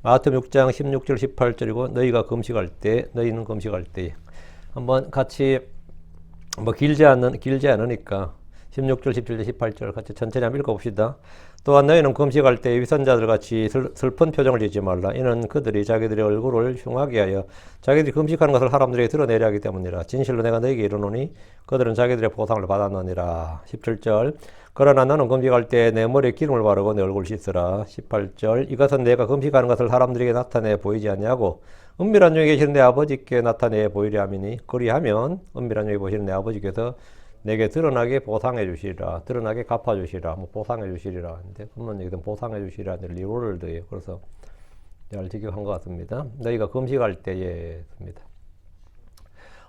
마태복음 6장 16절 18절이고 너희가 금식할 때 너희는 금식할 때 한번 같이 뭐 길지 않으니까 16절 17절 18절 같이 천천히 한번 읽어봅시다. 또한 너희는 금식할 때 위선자들 같이 슬픈 표정을 짓지 말라. 이는 그들이 자기들의 얼굴을 흉하게 하여 자기들이 금식하는 것을 사람들에게 드러내려 하기 때문이라. 진실로 내가 너희에게 이르노니 그들은 자기들의 보상을 받았느니라. 17절 그러나 너는 금식할 때 내 머리에 기름을 바르고 내 얼굴을 씻으라. 18절 이것은 내가 금식하는 것을 사람들에게 나타내 보이지 아니하고 은밀한 중에 계시는 내 아버지께 나타내 보이려 함이니 그리하면 은밀한 중에 보시는 내 아버지께서 내게 드러나게 보상해 주시리라. 드러나게 갚아 주시리라. 뭐 보상해 주시리라 하는데 그러면 여기서 보상해 주시리라 리로를 더해요. 그래서 잘 직역한 것 같습니다. 너희가 금식할 때에 습니다.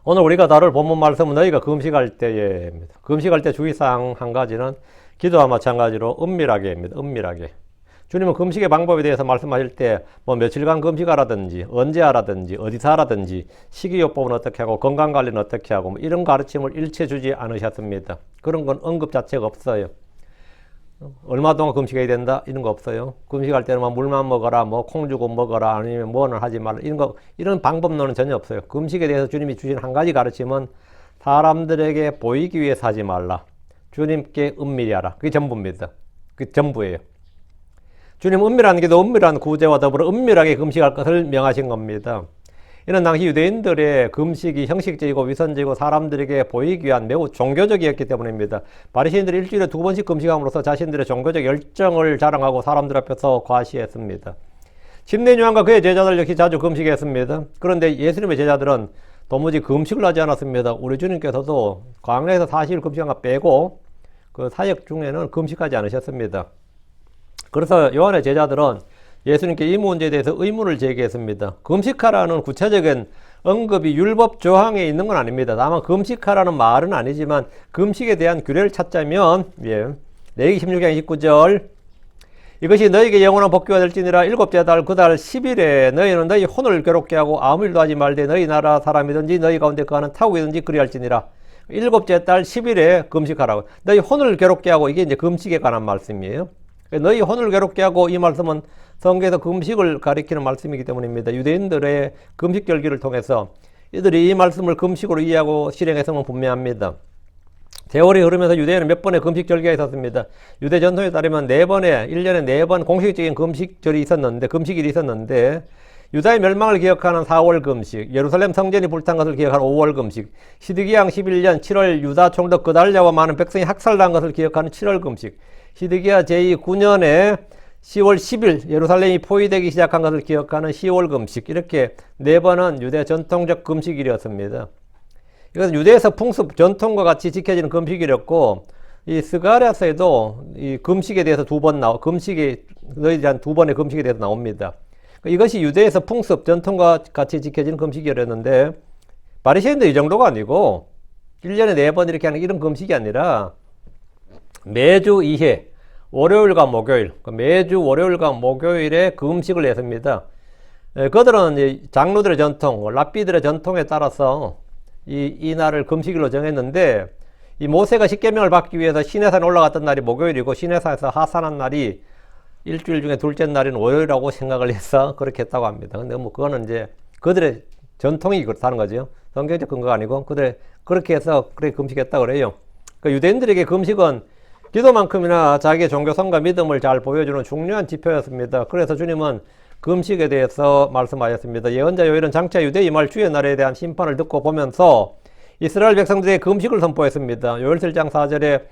오늘 우리가 다룰 본문 말씀은 너희가 금식할 때에입니다. 금식할 때 주의사항 한 가지는 기도와 마찬가지로 은밀하게입니다. 은밀하게. 주님은 금식의 방법에 대해서 말씀하실 때 뭐 며칠간 금식하라든지 언제 하라든지 어디서 하라든지 식이요법은 어떻게 하고 건강관리는 어떻게 하고 뭐 이런 가르침을 일체 주지 않으셨습니다. 그런 건 언급 자체가 없어요. 얼마 동안 금식해야 된다 이런 거 없어요. 금식할 때는 뭐 물만 먹어라 뭐 콩죽은 먹어라 아니면 뭐는 하지 말라 이런 방법론은 전혀 없어요. 금식에 대해서 주님이 주신 한 가지 가르침은 사람들에게 보이기 위해서 하지 말라. 주님께 은밀히 하라. 그게 전부입니다. 그게 전부예요. 주님 은밀한 기도, 은밀한 구제와 더불어 은밀하게 금식할 것을 명하신 겁니다. 이는 당시 유대인들의 금식이 형식적이고 위선적이고 사람들에게 보이기 위한 매우 종교적이었기 때문입니다. 바리새인들이 일주일에 2번씩 금식함으로써 자신들의 종교적 열정을 자랑하고 사람들 앞에서 과시했습니다. 심리 요한과 그의 제자들 역시 자주 금식했습니다. 그런데 예수님의 제자들은 도무지 금식을 하지 않았습니다. 우리 주님께서도 광야에서 40일 금식한 거 빼고 그 사역 중에는 금식하지 않으셨습니다. 그래서 요한의 제자들은 예수님께 이 문제에 대해서 의문을 제기했습니다. 금식하라는 구체적인 언급이 율법 조항에 있는 건 아닙니다. 다만 금식하라는 말은 아니지만 금식에 대한 규례를 찾자면 레위기 16장 29절 이것이 너희에게 영원한 복귀가 될지니라. 일곱째 달 그 달 10일에 너희는 너희 혼을 괴롭게 하고 아무 일도 하지 말되 너희 나라 사람이든지 너희 가운데 거하는 타국이든지 그리할지니라. 일곱째 달 10일에 금식하라고. 너희 혼을 괴롭게 하고 이게 이제 금식에 관한 말씀이에요. 너희 혼을 괴롭게 하고 이 말씀은 성경에서 금식을 가리키는 말씀이기 때문입니다. 유대인들의 금식 절기를 통해서 이들이 이 말씀을 금식으로 이해하고 실행해서는 분명합니다. 세월이 흐르면서 유대에는 몇 번의 금식 절기가 있었습니다. 유대 전통에 따르면 1년에 4번 공식적인 금식절이 있었는데, 금식일이 있었는데, 유다의 멸망을 기억하는 4월 금식, 예루살렘 성전이 불탄 것을 기억하는 5월 금식, 시드기야 11년 7월 유다 총독 그달랴와 많은 백성이 학살난 것을 기억하는 7월 금식, 시드기야 제9년에 10월 10일 예루살렘이 포위되기 시작한 것을 기억하는 10월 금식, 이렇게 4번은 유대 전통적 금식일이었습니다. 이것은 유대에서 풍습, 전통과 같이 지켜지는 금식일이었고, 이 스가랴서에도 이 금식에 대해서 너희에 대한 2번의 금식에 대해서 나옵니다. 이것이 유대에서 풍습, 전통과 같이 지켜지는 금식이었는데, 바리새인도 이 정도가 아니고 1년에 4번 이렇게 하는 이런 금식이 아니라 매주 2회, 월요일과 목요일, 매주 월요일과 목요일에 금식을 했습니다. 그들은 장로들의 전통, 랍비들의 전통에 따라서 이 날을 금식일로 정했는데, 이 모세가 십계명을 받기 위해서 시내산에 올라갔던 날이 목요일이고 시내산에서 하산한 날이 일주일 중에 둘째 날인 월요일이라고 생각을 해서 그렇게 했다고 합니다. 근데 뭐 그거는 이제 그들의 전통이 그렇다는 거죠. 성경적 근거가 아니고 그렇게 해서 그렇게 금식했다고 그래요. 그러니까 유대인들에게 금식은 기도만큼이나 자기의 종교성과 믿음을 잘 보여주는 중요한 지표였습니다. 그래서 주님은 금식에 대해서 말씀하셨습니다. 예언자 요엘은 장차 유대 임할 주의 날에 대한 심판을 듣고 보면서 이스라엘 백성들의 금식을 선포했습니다. 요엘 7장 4절에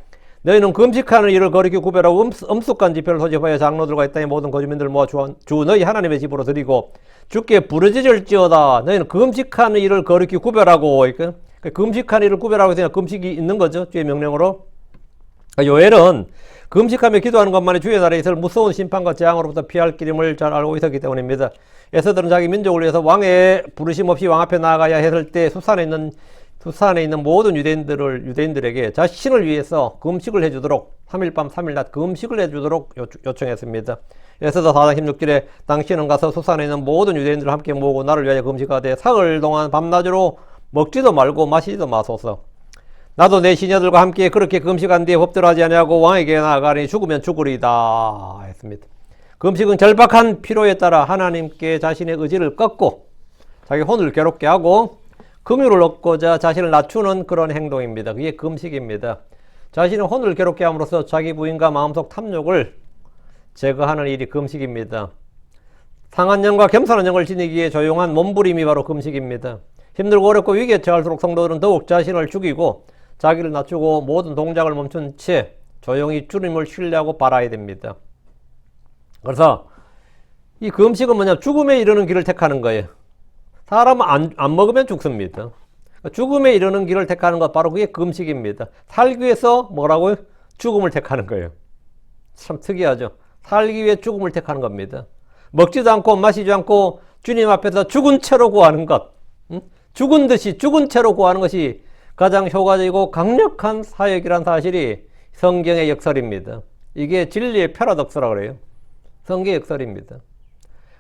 너희는 금식하는 일을 거룩히 구별하고 엄숙한 지표를 소집하여 장로들과 이 땅의 모든 거주민들을 모아 주 너희 하나님의 집으로 드리고 주께 부르짖을지어다. 너희는 금식하는 일을 거룩히 구별하고, 그러니까 금식하는 일을 구별하고 있으니까 금식이 있는 거죠. 주의 명령으로. 요엘은 금식하며 기도하는 것만이 주의 나라에 있을 무서운 심판과 재앙으로부터 피할 길임을 잘 알고 있었기 때문입니다. 에서들은 자기 민족을 위해서 왕의 부르심 없이 왕 앞에 나아가야 했을 때 수산에 있는 모든 유대인들에게 자신을 위해서 금식을 해주도록 3일 밤 3일 낮 금식을 해주도록 요청했습니다. 에서더 4장 16절에 당신은 가서 수산에 있는 모든 유대인들을 함께 모으고 나를 위하여 금식하되 사흘 동안 밤낮으로 먹지도 말고 마시지도 마소서. 나도 내 시녀들과 함께 그렇게 금식한 뒤에 법대로 하지 아니하고 왕에게 나아가니 죽으면 죽으리다 했습니다. 금식은 절박한 필요에 따라 하나님께 자신의 의지를 꺾고 자기 혼을 괴롭게 하고 긍휼을 얻고자 자신을 낮추는 그런 행동입니다. 그게 금식입니다. 자신의 혼을 괴롭게 함으로써 자기 부인과 마음속 탐욕을 제거하는 일이 금식입니다. 상한 영과 겸손한 영을 지니기 위해 조용한 몸부림이 바로 금식입니다. 힘들고 어렵고 위기에 처할수록 성도들은 더욱 자신을 죽이고 자기를 낮추고 모든 동작을 멈춘 채 조용히 주님을 신뢰하고 바라야 됩니다. 그래서 이 금식은 뭐냐? 죽음에 이르는 길을 택하는 거예요. 사람은 안 먹으면 죽습니다. 죽음에 이르는 길을 택하는 것, 바로 그게 금식입니다. 살기 위해서 뭐라고요? 죽음을 택하는 거예요. 참 특이하죠. 살기 위해 죽음을 택하는 겁니다. 먹지도 않고 마시지 않고 주님 앞에서 죽은 채로 구하는 것, 죽은 듯이 죽은 채로 구하는 것이 가장 효과적이고 강력한 사역이란 사실이 성경의 역설입니다. 이게 진리의 패러독스라고 그래요. 성경의 역설입니다.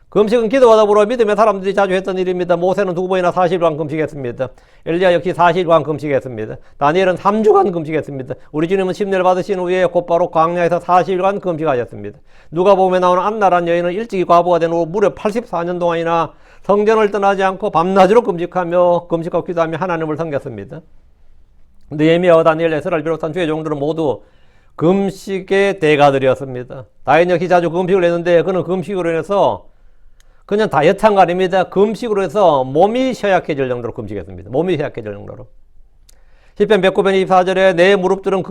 금식은 기도와 더불어 믿음의 사람들이 자주 했던 일입니다. 모세는 2번이나 40일간 금식했습니다. 엘리야 역시 40일간 금식했습니다. 다니엘은 3주간 금식했습니다. 우리 주님은 침례를 받으신 후에 곧바로 광야에서 40일간 금식하셨습니다. 누가복음에 나오는 안나라는 여인은 일찍이 과부가 된 후 무려 84년 동안이나 성전을 떠나지 않고 밤낮으로 금식하며 금식하고 기도하며 하나님을 섬겼습니다. 느헤미야와 다니엘, 에스라를 비롯한 주의 종들은 모두 금식의 대가들이었습니다. 다윗 역시 자주 금식을 했는데 그는 금식으로 인해서 그냥 다이어트한 거 아닙니다. 금식으로 해서 몸이 쇠약해질 정도로 금식했습니다. 몸이 쇠약해질 정도로. 시편 109편 24절에 내 무릎들은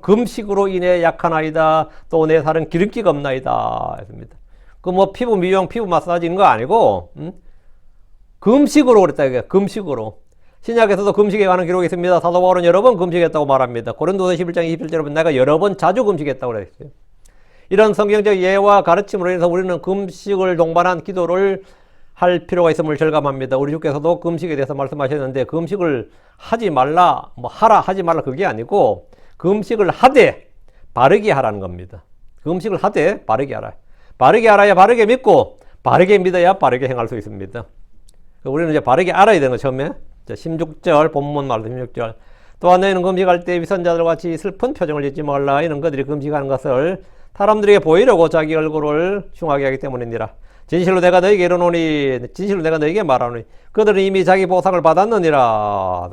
금식으로 인해 약하나이다. 또 내 살은 기름기가 없나이다. 했습니다. 그 뭐 피부 미용, 피부 마사지인 거 아니고, 금식으로 그랬다. 이게 금식으로. 신약에서도 금식에 관한 기록이 있습니다. 사도 바울은 여러 번 금식했다고 말합니다. 고린도서 11장 27절에 보면 내가 여러 번 자주 금식했다고 그랬어요. 이런 성경적 예와 가르침으로 인해서 우리는 금식을 동반한 기도를 할 필요가 있음을 절감합니다. 우리 주께서도 금식에 대해서 말씀하셨는데 금식을 하지 말라, 하지 말라 그게 아니고 금식을 하되 바르게 하라는 겁니다. 금식을 하되 바르게 하라. 바르게 알아야 바르게 믿고 바르게 믿어야 바르게 행할 수 있습니다. 우리는 이제 바르게 알아야 되는 거 처음에 16절 본문 말씀 16절 또한 너희는 금식할 때 위선자들 같이 슬픈 표정을 짓지 말라. 이는 그들이 금식하는 것을 사람들에게 보이려고 자기 얼굴을 흉하게 하기 때문이니라. 진실로 내가 너에게 이르노니 진실로 내가 너에게 말하노니 그들은 이미 자기 보상을 받았느니라.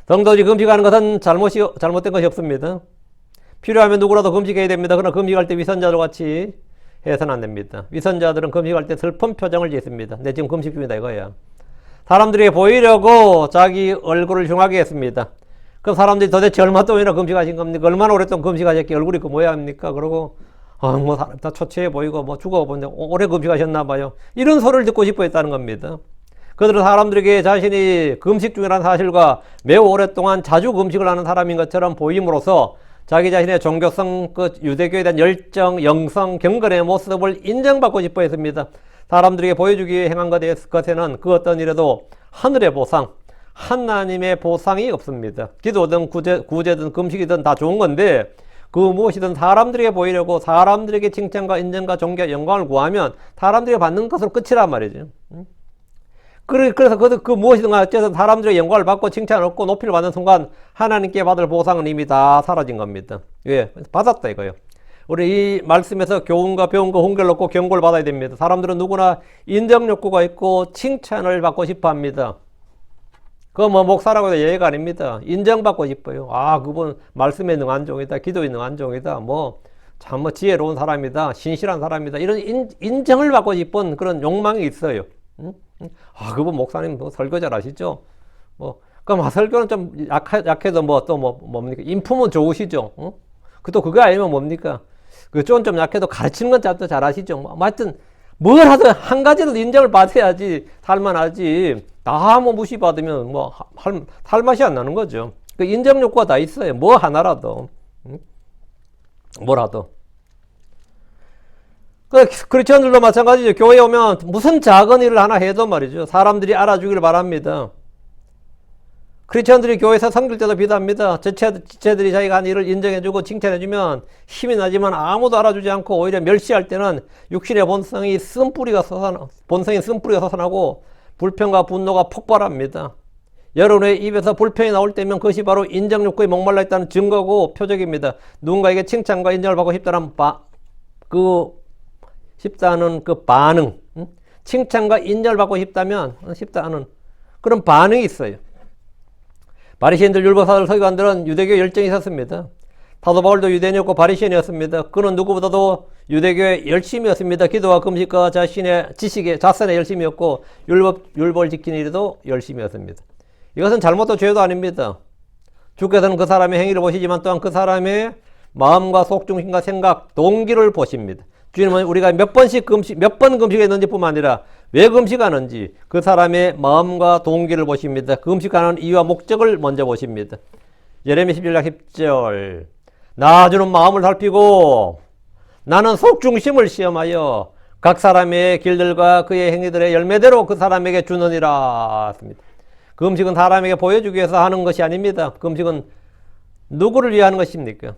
성도들이 금식하는 것은 잘못된 것이 없습니다. 필요하면 누구라도 금식해야 됩니다. 그러나 금식할 때 위선자들 같이 해서는 안 됩니다. 위선자들은 금식할 때 슬픈 표정을 짓습니다. 내 지금 금식 중이다 이거야. 사람들에게 보이려고 자기 얼굴을 흉하게 했습니다. 그 사람들이 도대체 얼마 동안이나 금식하신 겁니까? 얼마나 오랫동안 금식하셨기에 얼굴이 그 모양입니까? 그러고 뭐 다 초췌해 보이고 뭐 죽어 보는데 오래 금식하셨나 봐요. 이런 소리를 듣고 싶어 했다는 겁니다. 그들은 사람들에게 자신이 금식 중이라는 사실과 매우 오랫동안 자주 금식을 하는 사람인 것처럼 보임으로써 자기 자신의 종교성, 그 유대교에 대한 열정, 영성, 경건의 모습을 인정받고 싶어 했습니다. 사람들에게 보여주기 위해 행한 것에는 그 어떤 일에도 하늘의 보상, 하나님의 보상이 없습니다. 기도든 구제든 금식이든 다 좋은 건데 그 무엇이든 사람들에게 보이려고 사람들에게 칭찬과 인정과 존귀와 영광을 구하면 사람들에게 받는 것으로 끝이란 말이죠. 그래서 그 무엇이든 어쨌든 사람들의 영광을 받고 칭찬을 얻고 높이를 받는 순간 하나님께 받을 보상은 이미 다 사라진 겁니다. 왜? 받았다 이거예요. 우리 이 말씀에서 교훈과 배움과 훈계를 얻고 경고를 받아야 됩니다. 사람들은 누구나 인정 욕구가 있고 칭찬을 받고 싶어 합니다. 그거 뭐 목사라고 해도 예의가 아닙니다. 인정받고 싶어요. 아, 그분 말씀에 능한 종이다. 기도에 능한 종이다. 참 지혜로운 사람이다. 신실한 사람이다. 이런 인정을 받고 싶은 그런 욕망이 있어요. 아, 그분 목사님 설교 잘 아시죠? 그럼 설교는 좀 약해도 뭡니까? 인품은 좋으시죠? 또 그거 아니면 뭡니까? 좀 약해도 가르치는 건 잘 아시죠? 하여튼 뭘 하든 한 가지라도 인정을 받아야지 살만하지. 다 무시받으면 할 맛이 안 나는 거죠. 그 인정 욕구가 다 있어요. 뭐 하나라도. 뭐라도. 크리스천들도 마찬가지죠. 교회에 오면 무슨 작은 일을 하나 해도 말이죠. 사람들이 알아주길 바랍니다. 크리스천들이 교회에서 섬길 때도 비답니다. 지체들이 자기가 한 일을 인정해주고 칭찬해주면 힘이 나지만 아무도 알아주지 않고 오히려 멸시할 때는 육신의 본성이 쓴뿌리가 솟아나고 불평과 분노가 폭발합니다. 여러분의 입에서 불평이 나올 때면 그것이 바로 인정 욕구에 목말라 있다는 증거고 표적입니다. 누군가에게 칭찬과 인정을 받고 싶다는 그 싶다는 그 반응, 칭찬과 인정을 받고 싶다면 싶다는 그런 반응이 있어요. 바리새인들, 율법사들, 서기관들은 유대교에 열정이 있었습니다. 사도 바울도 유대인이었고 바리새인이었습니다. 그는 누구보다도 유대교에 열심이었습니다. 기도와 금식과 자신의 지식에 자선에 열심이었고 율법을 지키는 일에도 열심이었습니다. 이것은 잘못도 죄도 아닙니다. 주께서는 그 사람의 행위를 보시지만 또한 그 사람의 마음과 속중심과 생각, 동기를 보십니다. 주님은 우리가 몇 번 금식했는지 뿐만 아니라 왜 금식하는지 그 사람의 마음과 동기를 보십니다. 금식하는 이유와 목적을 먼저 보십니다. 예레미야 11장 10절 나 주는 마음을 살피고 나는 속중심을 시험하여 각 사람의 길들과 그의 행위들의 열매대로 그 사람에게 주느니라 했습니다. 금식은 사람에게 보여주기 위해서 하는 것이 아닙니다. 금식은 누구를 위해 하는 것입니까?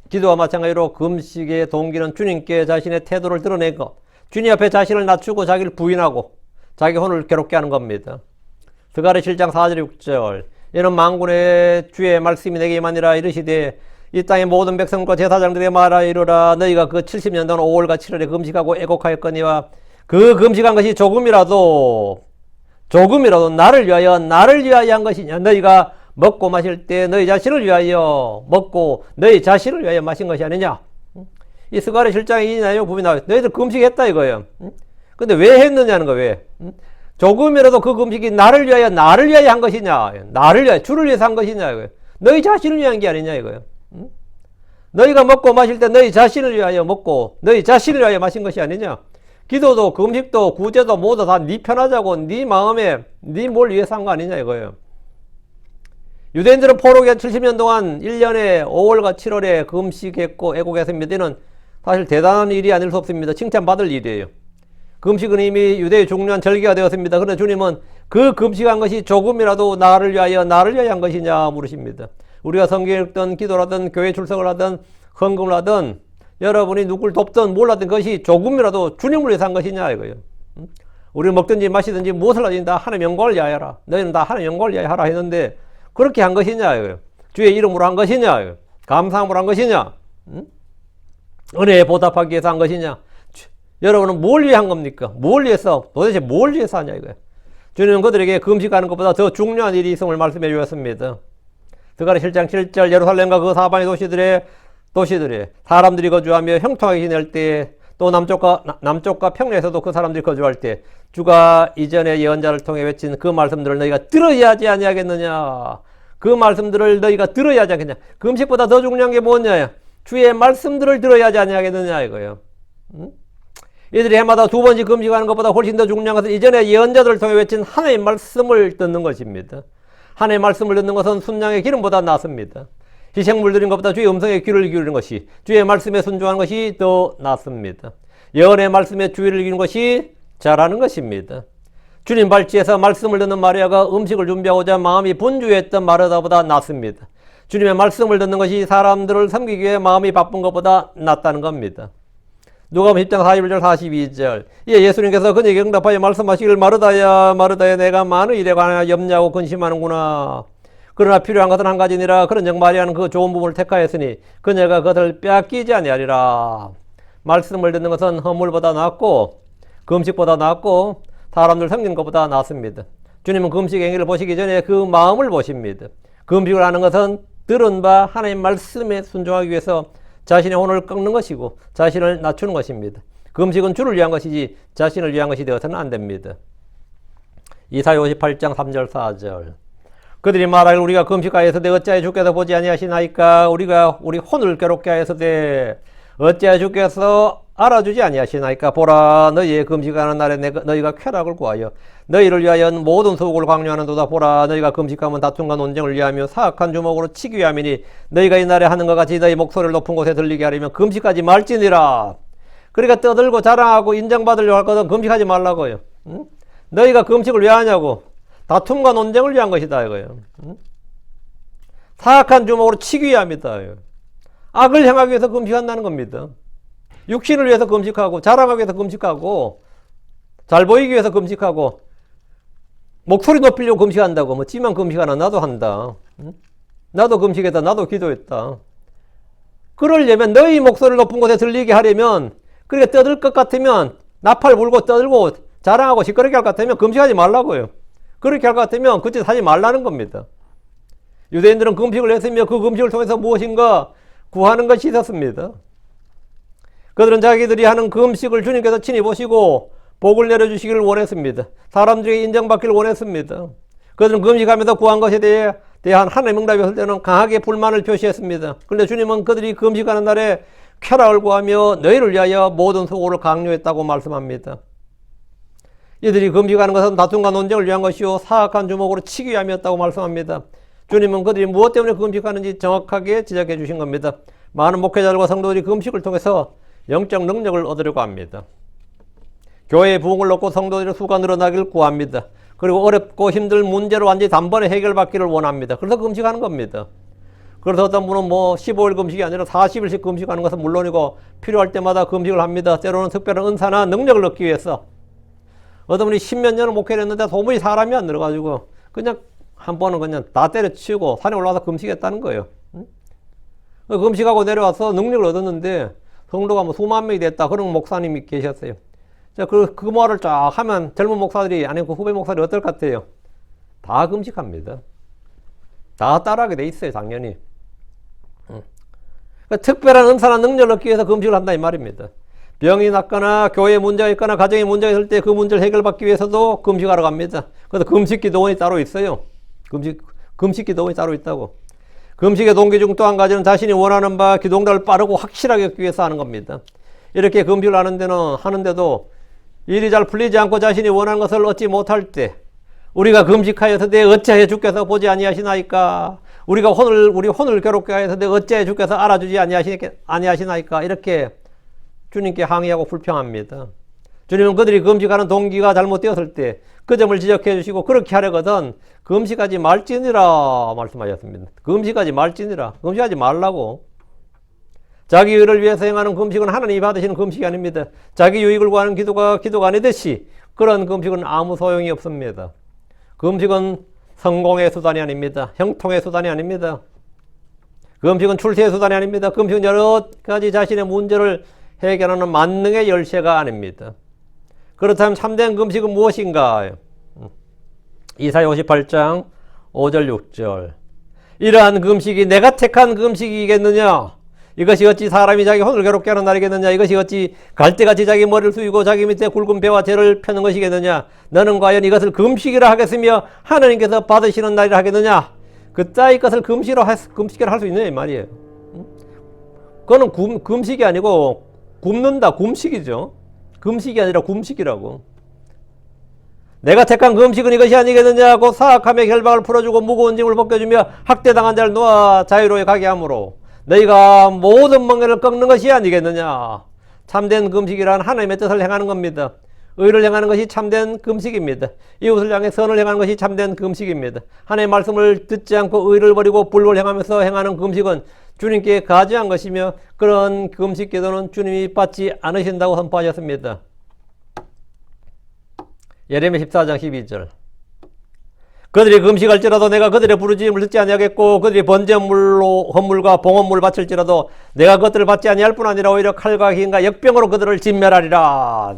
기도와 마찬가지로 금식의 동기는 주님께 자신의 태도를 드러내고 주님 앞에 자신을 낮추고 자기를 부인하고 자기 혼을 괴롭게 하는 겁니다. 스가랴 7장 4절 6절 이는 만군의 주의 말씀이 내게 임하니라 이르시되 이 땅의 모든 백성과 제사장들에게 말하여 이르라 너희가 그 70년 동안 5월과 7월에 금식하고 애곡하였거니와 그 금식한 것이 조금이라도 나를 위하여 한 것이냐 너희가 먹고 마실 때 너희 자신을 위하여 먹고 너희 자신을 위하여 마신 것이 아니냐. 이 스가랴 7장에 이 내용 부분이 나와요. 너희들 금식했다 이거예요. 근데 왜 했느냐는 거 왜? 조금이라도 그 금식이 나를 위하여 한 것이냐. 나를 위하여 주를 위해서 한 것이냐 이거예요. 너희 자신을 위한 게 아니냐 이거예요. 너희가 먹고 마실 때 너희 자신을 위하여 먹고 너희 자신을 위하여 마신 것이 아니냐. 기도도 금식도 구제도 모두 다 네 편하자고 네 마음에 네 뭘 위해서 한 거 아니냐 이거예요. 유대인들은 포로기간 70년 동안 1년에 5월과 7월에 금식했고 애곡했습니다. 이는 사실 대단한 일이 아닐 수 없습니다. 칭찬받을 일이에요. 금식은 이미 유대의 중요한 절기가 되었습니다. 그런데 주님은 그 금식한 것이 조금이라도 나를 위하여 한 것이냐 물으십니다. 우리가 성경 읽든 기도라든 교회 출석을 하든 헌금을 하든 여러분이 누굴 돕든 뭘 하든 그것이 조금이라도 주님을 위해서 한 것이냐 이거예요. 우리는 먹든지 마시든지 무엇을 하든지 다 하나님 영광을 위하여 하라. 너희는 다 하나님 영광을 위하여 하라 했는데 그렇게 한 것이냐 이거예요. 주의 이름으로 한 것이냐 이거예요. 감사함으로 한 것이냐 은혜에 보답하기 위해서 한 것이냐. 여러분은 뭘 위해 한 겁니까? 뭘 위해서 도대체 뭘 위해서 하냐 이거예요. 주님은 그들에게 금식하는 것보다 더 중요한 일이 있음을 말씀해 주셨습니다. 스가랴 7장 7절 예루살렘과 그 사방의 도시들에 사람들이 거주하며 형통하게 지낼 때 또 남쪽과 평야에서도 그 사람들이 거주할 때 주가 이전에 예언자를 통해 외친 그 말씀들을 너희가 들어야 하지 아니하겠느냐. 그 말씀들을 너희가 들어야 하지 않겠냐. 금식보다 더 중요한 게 뭐냐. 주의 말씀들을 들어야 하지 아니하겠느냐 이거예요. 이들이 해마다 2번씩 금식하는 것보다 훨씬 더 중요한 것은 이전에 예언자들을 통해 외친 하나님의 말씀을 듣는 것입니다. 하나님의 말씀을 듣는 것은 순양의 기름보다 낫습니다. 희생물 드린 것보다 주의 음성에 귀를 기울이는 것이 주의 말씀에 순종하는 것이 더 낫습니다. 예언의 말씀에 주의를 기울이는 것이 잘하는 것입니다. 주님 발치에서 말씀을 듣는 마리아가 음식을 준비하고자 마음이 분주했던 마르다보다 낫습니다. 주님의 말씀을 듣는 것이 사람들을 섬기기 위해 마음이 바쁜 것보다 낫다는 겁니다. 누가복음 10장 41절 42절 예수님께서 그에게 응답하여 말씀하시기를 마르다야 내가 많은 일에 관하여 염려하고 근심하는구나. 그러나 필요한 것은 한 가지니라. 그런즉 마리아는 그 좋은 부분을 택하였으니 그녀가 그것을 빼앗기지 아니하리라. 말씀을 듣는 것은 허물보다 낫고 금식보다 낫고 사람들 섬기는 것보다 낫습니다. 주님은 금식 행위를 보시기 전에 그 마음을 보십니다. 금식을 하는 것은 들은 바 하나님 말씀에 순종하기 위해서 자신의 혼을 꺾는 것이고 자신을 낮추는 것입니다. 금식은 주를 위한 것이지 자신을 위한 것이 되어서는 안 됩니다. 이사야 58장 3절 4절 그들이 말하길 우리가 금식하여서되 어찌하여 주께서 보지 아니하시나이까. 우리 혼을 괴롭게 하여서되 어찌하여 주께서 알아주지 아니하시나이까. 보라 너희의 금식하는 날에 너희가 쾌락을 구하여 너희를 위하여 모든 소국을 강요하는도다. 보라 너희가 금식하면 다툼과 논쟁을 위하며 사악한 주먹으로 치기 위함이니 너희가 이 날에 하는 것 같이 너희 목소리를 높은 곳에 들리게 하려면 금식하지 말지니라. 그러니까 떠들고 자랑하고 인정받으려고 할 것은 금식하지 말라고요. 응? 너희가 금식을 왜 하냐고. 다툼과 논쟁을 위한 것이다 이거예요. 사악한 주먹으로 치기 위함이다. 악을 향하기 위해서 금식한다는 겁니다. 육신을 위해서 금식하고 자랑하기 위해서 금식하고 잘 보이기 위해서 금식하고 목소리 높이려고 금식한다고. 뭐 지만 금식하나 나도 한다. 나도 금식했다. 나도 기도했다. 그러려면 너희 목소리를 높은 곳에 들리게 하려면 그렇게 떠들 것 같으면 나팔 불고 떠들고 자랑하고 시끄럽게 할 것 같으면 금식하지 말라고요. 그렇게 할 것 같으면 그 짓 하지 말라는 겁니다. 유대인들은 금식을 했으며 그 금식을 통해서 무엇인가 구하는 것이 있었습니다. 그들은 자기들이 하는 금식을 주님께서 친히 보시고 복을 내려주시기를 원했습니다. 사람들에게 인정받기를 원했습니다. 그들은 금식하면서 구한 것에 대한 하나님의 응답이 없을 때는 강하게 불만을 표시했습니다. 그런데 주님은 그들이 금식하는 날에 쾌락을 구하며 너희를 위하여 모든 수고를 강요했다고 말씀합니다. 이들이 금식하는 것은 다툼과 논쟁을 위한 것이요 사악한 주먹으로 치기 위함이었다고 말씀합니다. 주님은 그들이 무엇 때문에 금식하는지 정확하게 지적해 주신 겁니다. 많은 목회자들과 성도들이 금식을 통해서 영적 능력을 얻으려고 합니다. 교회의 부흥을 얻고 성도들의 수가 늘어나기를 구합니다. 그리고 어렵고 힘들 문제를 완전히 단번에 해결받기를 원합니다. 그래서 금식하는 겁니다. 그래서 어떤 분은 15일 금식이 아니라 40일씩 금식하는 것은 물론이고 필요할 때마다 금식을 합니다. 때로는 특별한 은사나 능력을 얻기 위해서. 어떤 분이 10몇 년을 목회를 했는데 도무지 사람이 안 늘어가지고 그냥 한 번은 그냥 다 때려치우고 산에 올라와서 금식했다는 거예요. 금식하고 내려와서 능력을 얻었는데 성도가 수만 명이 됐다. 그런 목사님이 계셨어요. 자, 그 말을 쫙 하면 젊은 목사들이, 아니, 그 후배 목사들이 어떨 것 같아요? 다 금식합니다. 다 따라하게 돼 있어요, 당연히. 그러니까 특별한 은사나 능력을 얻기 위해서 금식을 한다, 이 말입니다. 병이 났거나, 교회에 문제가 있거나, 가정에 문제가 있을 때 그 문제를 해결받기 위해서도 금식하러 갑니다. 그래서 금식 기도원이 따로 있어요. 금식 기도원이 따로 있다고. 금식의 동기 중 또 한 가지는 자신이 원하는 바 기도응답을 빠르고 확실하게 얻기 위해서 하는 겁니다. 이렇게 금식을 하는데도 일이 잘 풀리지 않고 자신이 원하는 것을 얻지 못할 때 우리가 금식하였으되 어찌하여 주께서 보지 아니하시나이까? 우리 혼을 괴롭게 하였으되 어찌하여 주께서 알아주지 아니하시나이까? 이렇게 주님께 항의하고 불평합니다. 주님은 그들이 금식하는 동기가 잘못되었을 때 그 점을 지적해 주시고 그렇게 하려거든 금식하지 말지니라 말씀하셨습니다. 금식하지 말지니라. 금식하지 말라고. 자기 의를 위해서 행하는 금식은 하나님이 받으시는 금식이 아닙니다. 자기 유익을 구하는 기도가 아니듯이 그런 금식은 아무 소용이 없습니다. 금식은 성공의 수단이 아닙니다. 형통의 수단이 아닙니다. 금식은 출세의 수단이 아닙니다. 금식은 여러 가지 자신의 문제를 해결하는 만능의 열쇠가 아닙니다. 그렇다면 참된 금식은 무엇인가? 이사야 58장 5절 6절. 이러한 금식이 내가 택한 금식이겠느냐? 이것이 어찌 사람이 자기 혼을 괴롭게 하는 날이겠느냐? 이것이 어찌 갈대같이 자기 머리를 숙이고 자기 밑에 굵은 배와 재를 펴는 것이겠느냐? 너는 과연 이것을 금식이라 하겠으며 하나님께서 받으시는 날이라 하겠느냐? 그따위 것을 금식이라 할 수 있느냐 이 말이에요. 그거는 금식이 아니고 굶는다, 금식이죠. 금식이 아니라 굶식이라고. 내가 택한 금식은 이것이 아니겠느냐? 곧 사악함의 결박을 풀어주고 무거운 짐을 벗겨주며 학대당한 자를 놓아 자유로이 가게 하므로 너희가 모든 멍에를 꺾는 것이 아니겠느냐? 참된 금식이란 하나님의 뜻을 행하는 겁니다. 의를 행하는 것이 참된 금식입니다. 이웃을 향해 선을 행하는 것이 참된 금식입니다. 하나님의 말씀을 듣지 않고 의를 버리고 불법을 행하면서 행하는 금식은 주님께 가지한 것이며 그런 금식 기도는 주님이 받지 않으신다고 선포하셨습니다. 예레미야 14장 12절. 그들이 금식할지라도 내가 그들의 부르짖음을 듣지 아니하겠고 그들이 번제 헌물과 봉헌물을 바칠지라도 내가 그것들을 받지 아니할 뿐 아니라 오히려 칼과 기인과 역병으로 그들을 진멸하리라.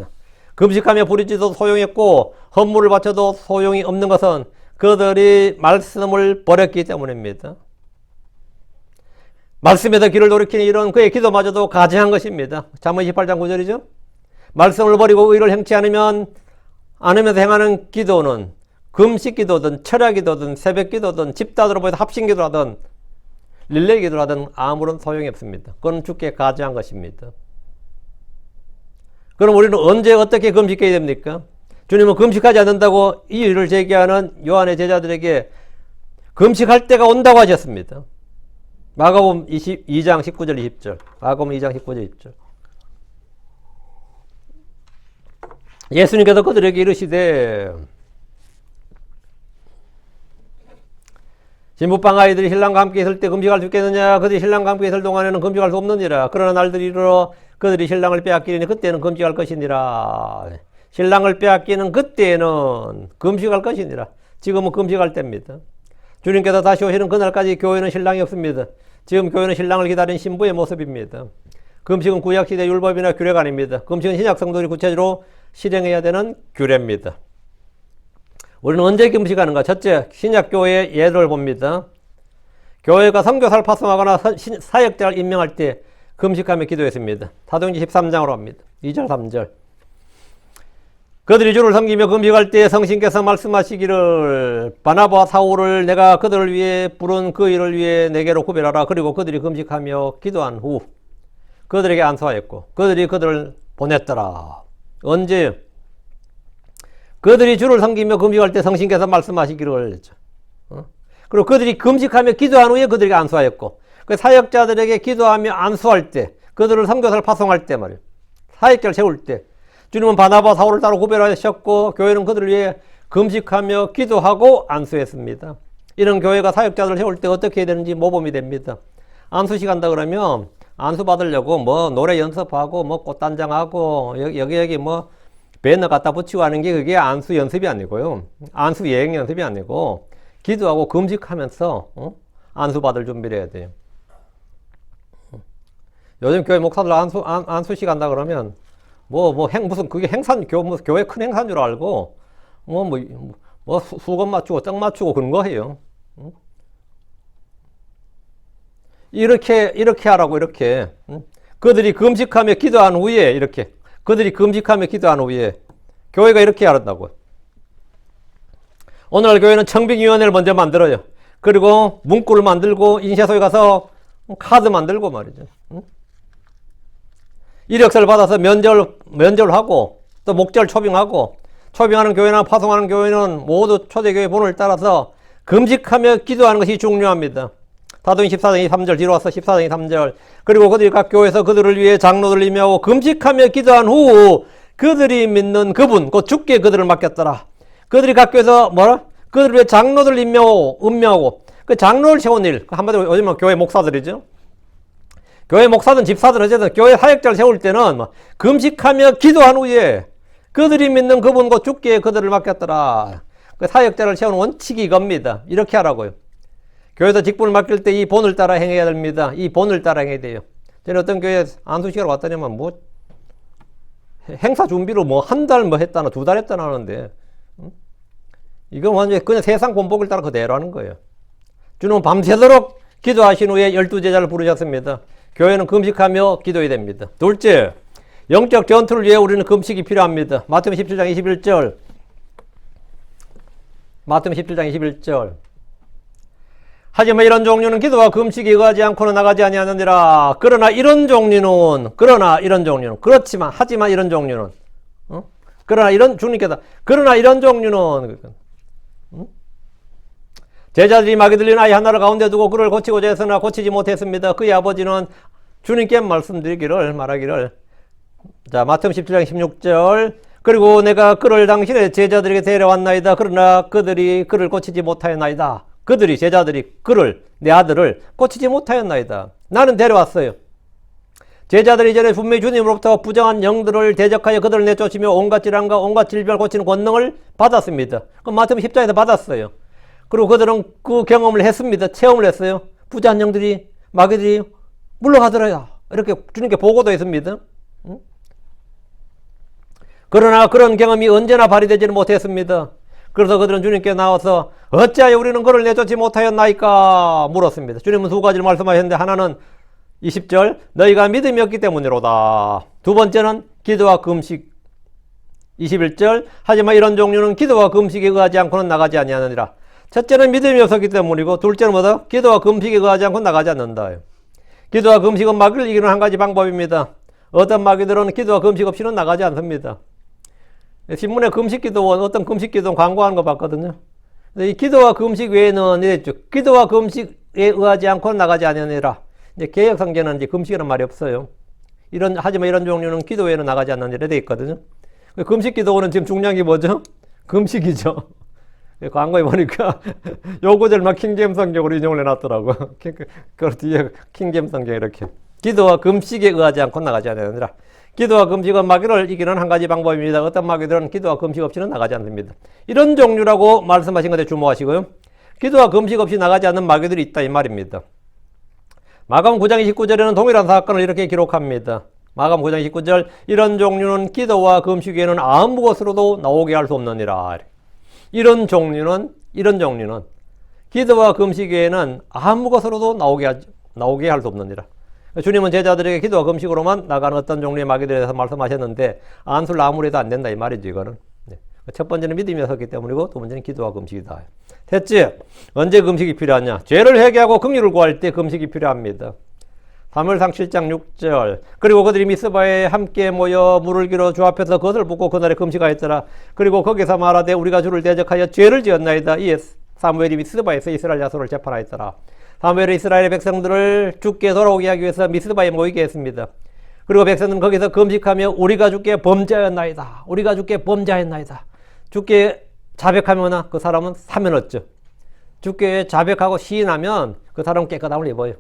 금식하며 부르짖어도 소용했고 헌물을 바쳐도 소용이 없는 것은 그들이 말씀을 버렸기 때문입니다. 말씀에서 귀를 돌이키는 이런 그의 기도마저도 가증한 것입니다. 잠언 28장 9절이죠. 말씀을 버리고 의를 행치 않으면서 행하는 기도는 금식 기도든 철야 기도든 새벽 기도든 집단으로 모여서 합심 기도하든 릴레이 기도하든 아무런 소용이 없습니다. 그건 주께 가증한 것입니다. 그럼 우리는 언제 어떻게 금식해야 됩니까? 주님은 금식하지 않는다고 이 일을 제기하는 요한의 제자들에게 금식할 때가 온다고 하셨습니다. 마가복음 22장 19절 20절. 마가복음 2장 19절 20절. 예수님께서 그들에게 이르시되 신부방 아이들이 신랑과 함께 있을 때 금식할 수 있겠느냐? 그들이 신랑과 함께 있을 동안에는 금식할 수 없느니라. 그러나 날들이 이르러 그들이 신랑을 빼앗기리니 그때는 금식할 것이니라. 신랑을 빼앗기는 그때는 금식할 것이니라. 지금은 금식할 때입니다. 주님께서 다시 오시는 그날까지 교회는 신랑이 없습니다. 지금 교회는 신랑을 기다리는 신부의 모습입니다. 금식은 구약시대 율법이나 규례가 아닙니다. 금식은 신약 성도들이 구체적으로 실행해야 되는 규례입니다. 우리는 언제 금식하는가? 첫째, 신약교회의 예를 봅니다. 교회가 선교사를 파송하거나 사역자를 임명할 때 금식하며 기도했습니다. 사도행전 13장으로 합니다. 2절 3절. 그들이 주를 섬기며 금식할 때 성신께서 말씀하시기를 바나바와 사울을 내가 그들을 위해 부른 그 일을 위해 내게로 구별하라. 그리고 그들이 금식하며 기도한 후 그들에게 안수하였고 그들이 그들을 보냈더라. 언제? 그들이 주를 섬기며 금식할 때 성신께서 말씀하시기를 했죠. 그리고 그들이 금식하며 기도한 후에 그들에게 안수하였고 그 사역자들에게 기도하며 안수할 때 그들을 선교사를 파송할 때 말이에요. 사역자를 세울 때 주님은 바나바 사울을 따로 구별하셨고 교회는 그들을 위해 금식하며 기도하고 안수했습니다. 이런 교회가 사역자들을 세울 때 어떻게 해야 되는지 모범이 됩니다. 안수식 한다 그러면 안수 받으려고 뭐 노래 연습하고 뭐 꽃단장하고 여기 뭐 배너 갖다 붙이고 하는 게 그게 안수 연습이 아니고요. 안수 예행 연습이 아니고 기도하고 금식하면서 안수 받을 준비를 해야 돼요. 요즘 교회 목사들 안수식 한다 그러면 무슨 그게 교회 큰 행사인 줄 알고 수건 맞추고 떡 맞추고 그런 거 해요. 이렇게 하라고 이렇게. 그들이 금식하며 기도한 후에 이렇게. 그들이 금식하며 기도한 후에 교회가 이렇게 하란다고요. 오늘날 교회는 청빙위원회를 먼저 만들어요. 그리고 문구를 만들고 인쇄소에 가서 카드 만들고 말이죠. 이력서를 받아서 면접하고 또 목절 초빙하고 초빙하는 교회나 파송하는 교회는 모두 초대교회 본을 따라서 금식하며 기도하는 것이 중요합니다. 사도행전 14장 3절 뒤로 와서 14장 3절 그리고 그들이 각 교회에서 그들을 위해 장로들을 임명하고 금식하며 기도한 후 그들이 믿는 그분 곧 주께 그들을 맡겼더라. 그들이 각 교회에서 그들을 위해 장로들을 임명하고 그 장로를 세운 일 한마디로 요즘은 교회 목사들이죠. 교회 목사든 집사든 어쨌든 교회 사역자를 세울 때는 금식하며 기도한 후에 그들이 믿는 그분 곧 주께 그들을 맡겼더라. 그 사역자를 세우는 원칙이 이겁니다. 이렇게 하라고요. 교회에서 직분을 맡길 때 이 본을 따라 행해야 됩니다. 이 본을 따라 행해야 돼요. 저는 어떤 교회 안수식으로 왔더니만 행사 준비로 한 달 했다나 2달 했다나 하는데 이건 완전히 그냥 세상 본보기를 따라 그대로 하는 거예요. 주님은 밤새도록 기도하신 후에 12제자를 부르셨습니다. 교회는 금식하며 기도해야 됩니다. 둘째, 영적 전투를 위해 우리는 금식이 필요합니다. 마태복음 17장 21절. 마태복음 17장 21절. 하지만 이런 종류는 기도와 금식에 의하지 않고는 나가지 아니하느니라. 그러나 이런 종류는 그러나 이런 종류는 제자들이 마귀 들린 아이 하나를 가운데 두고 그를 고치고자 했으나 고치지 못했습니다. 그의 아버지는 주님께 말하기를 자 마태복음 17장 16절 그리고 내가 그를 당신의 제자들에게 데려왔나이다. 그러나 그들이 그를 고치지 못하였나이다. 제자들이 내 아들을 고치지 못하였나이다. 나는 데려왔어요. 제자들이 이전에 분명히 주님으로부터 부정한 영들을 대적하여 그들을 내쫓으며 온갖 질환과 온갖 질병을 고치는 권능을 받았습니다. 그럼 마태복음 10장에서 받았어요. 그리고 그들은 그 경험을 했습니다. 체험을 했어요. 부정한 영들이 마귀들이 물러가더라. 이렇게 주님께 보고도 했습니다. 그러나 그런 경험이 언제나 발휘되지는 못했습니다. 그래서 그들은 주님께 나와서 어찌하여 우리는 그를 내쫓지 못하였나이까 물었습니다. 주님은 두 가지를 말씀하셨는데 하나는 20절 너희가 믿음이 없기 때문이로다. 두 번째는 기도와 금식 21절 하지만 이런 종류는 기도와 금식에 의하지 않고는 나가지 아니하느니라. 첫째는 믿음이 없었기 때문이고 둘째는 뭐다? 기도와 금식에 의하지 않고 나가지 않는다. 기도와 금식은 마귀를 이기는 한 가지 방법입니다. 어떤 마귀들은 기도와 금식 없이는 나가지 않습니다. 신문에 금식기도원 어떤 금식기도원 광고하는 거 봤거든요. 이 기도와 금식 외에는 이랬죠. 기도와 금식에 의하지 않고는 나가지 아니하느니라. 이제 개역성경은 이제 금식이라는 말이 없어요. 하지만 이런 종류는 기도 외에는 나가지 않느니라 되어 있거든요. 금식기도원은 지금 중요한 게 뭐죠? 금식이죠. 광고에 보니까 요 구절만 킹제임스 성경으로 인용을 해놨더라고. 그 뒤에 킹제임스 성경 이렇게 기도와 금식에 의하지 않고 나가지 않느니라. 기도와 금식은 마귀를 이기는 한 가지 방법입니다. 어떤 마귀들은 기도와 금식 없이는 나가지 않습니다. 이런 종류라고 말씀하신 것에 주목하시고요. 기도와 금식 없이 나가지 않는 마귀들이 있다 이 말입니다. 마가음 9장 29절에는 동일한 사건을 이렇게 기록합니다. 마가음 9장 29절 이런 종류는 기도와 금식 외에는 아무 것으로도 나오게 할 수 없느니라. 이런 종류는 기도와 금식 외에는 아무 것으로도 나오게 할 수 없느니라. 주님은 제자들에게 기도와 금식으로만 나가는 어떤 종류의 마귀들에 대해서 말씀하셨는데 안술 아무래도 안 된다 이 말이죠. 이거는 첫 번째는 믿음이 섰기 때문이고 두 번째는 기도와 금식이다. 셋째, 언제 금식이 필요하냐? 죄를 회개하고 긍휼을 구할 때 금식이 필요합니다. 사무엘상 7장 6절 그리고 그들이 미스바에 함께 모여 물을 길어 주 앞에서 겉을 붓고 그날에 금식하였더라. 그리고 거기서 말하되 우리가 주를 대적하여 죄를 지었나이다. 이에 사무엘이 미스바에서 이스라엘 자손을 재판하였더라. 사무엘이 이스라엘의 백성들을 주께 돌아오게 하기 위해서 미스바에 모이게 했습니다. 그리고 백성들은 거기서 금식하며 우리가 주께 범죄하였나이다. 우리가 주께 범죄하였나이다. 주께 자백하면 그 사람은 사면 얻죠. 주께 자백하고 시인하면 그 사람은 깨끗함을 입어요.